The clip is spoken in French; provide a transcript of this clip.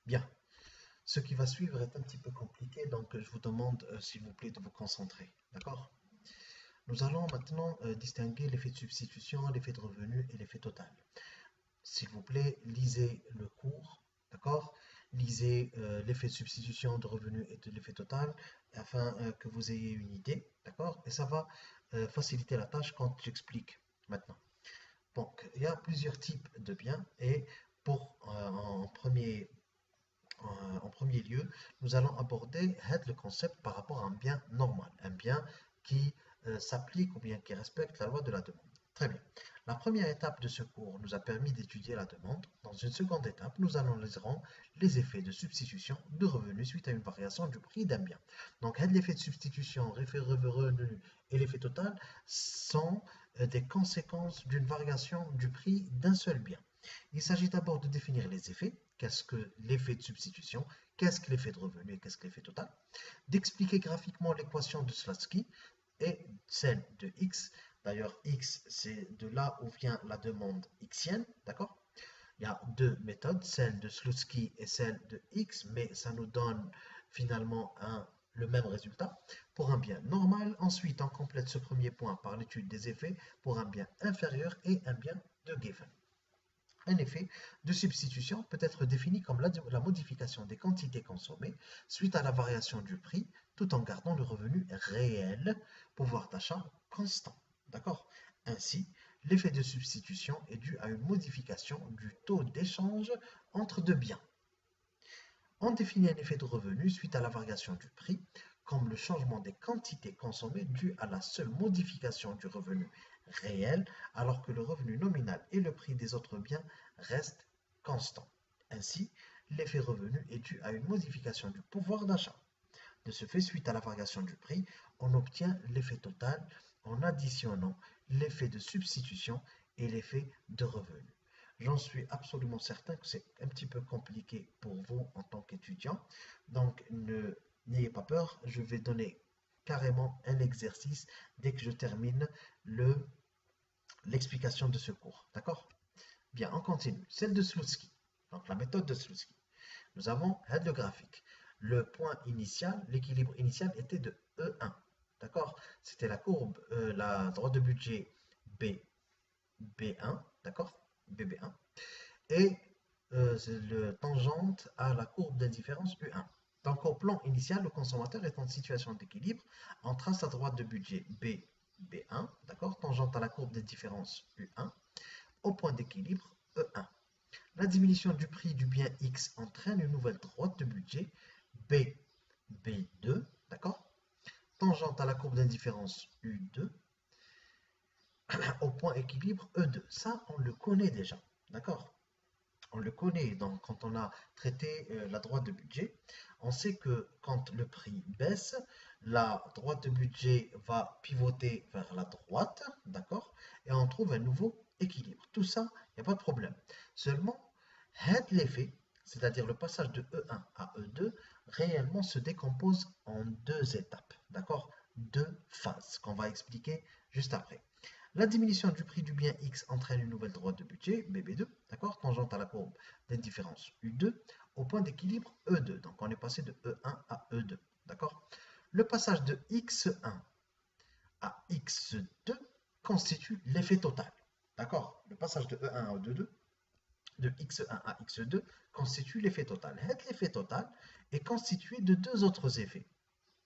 Bien. Ce qui va suivre est un petit peu compliqué, donc je vous demande, s'il vous plaît, de vous concentrer. D'accord? Nous allons maintenant distinguer l'effet de substitution, l'effet de revenu et l'effet total. S'il vous plaît, lisez le cours, d'accord? Lisez l'effet de substitution, de revenu et de l'effet total, afin que vous ayez une idée, d'accord? Et ça va faciliter la tâche quand j'explique maintenant. Donc, il y a plusieurs types de biens et en premier lieu, nous allons aborder le concept par rapport à un bien normal, un bien qui s'applique ou bien qui respecte la loi de la demande. Très bien. La première étape de ce cours nous a permis d'étudier la demande. Dans une seconde étape, nous analyserons les effets de substitution de revenus suite à une variation du prix d'un bien. Donc, l'effet de substitution, revenu et l'effet total sont des conséquences d'une variation du prix d'un seul bien. Il s'agit d'abord de définir les effets. Qu'est-ce que l'effet de substitution? Qu'est-ce que l'effet de revenu et qu'est-ce que l'effet total? D'expliquer graphiquement l'équation de Slutsky et celle de X. D'ailleurs, X, c'est de là où vient la demande xienne, d'accord? Il y a deux méthodes, celle de Slutsky et celle de X, mais ça nous donne finalement le même résultat pour un bien normal. Ensuite, on complète ce premier point par l'étude des effets pour un bien inférieur et un bien de Given. Un effet de substitution peut être défini comme la modification des quantités consommées suite à la variation du prix, tout en gardant le revenu réel, pouvoir d'achat constant. D'accord? Ainsi, l'effet de substitution est dû à une modification du taux d'échange entre deux biens. On définit un effet de revenu suite à la variation du prix comme le changement des quantités consommées dû à la seule modification du revenu réel, alors que le revenu nominal et le prix des autres biens restent constants. Ainsi, l'effet revenu est dû à une modification du pouvoir d'achat. De ce fait, suite à la variation du prix, on obtient l'effet total en additionnant l'effet de substitution et l'effet de revenu. J'en suis absolument certain que c'est un petit peu compliqué pour vous en tant qu'étudiant. Donc, n'ayez pas peur, je vais donner carrément un exercice dès que je termine l'explication de ce cours. D'accord? Bien, on continue. Celle de Slutsky, donc la méthode de Slutsky. Nous avons le graphique. Le point initial, l'équilibre initial était de E1. D'accord? C'était la courbe, la droite de budget B1, d'accord? BB1. Et le tangente à la courbe d'indifférence U1. Donc au plan initial, le consommateur est en situation d'équilibre. On trace sa droite de budget BB1, d'accord? Tangente à la courbe d'indifférence U1. Au point d'équilibre E1. La diminution du prix du bien X entraîne une nouvelle droite de budget B2, d'accord? Tangente à la courbe d'indifférence U2 au point équilibre E2. Ça, on le connaît déjà, d'accord? On le connaît, donc quand on a traité la droite de budget, on sait que quand le prix baisse, la droite de budget va pivoter vers la droite, d'accord? Et on trouve un nouveau équilibre. Tout ça, il n'y a pas de problème. Seulement, l'effet, c'est-à-dire le passage de E1 à E2, réellement se décompose en deux étapes, d'accord? Deux phases qu'on va expliquer juste après. La diminution du prix du bien X entraîne une nouvelle droite de budget, BB2, d'accord, tangente à la courbe d'indifférence U2, au point d'équilibre E2. Donc on est passé de E1 à E2, d'accord. Le passage de X1 à X2 constitue l'effet total, d'accord. Le passage de E1 à E2, de X1 à X2 constitue l'effet total. L'effet total est constitué de deux autres effets.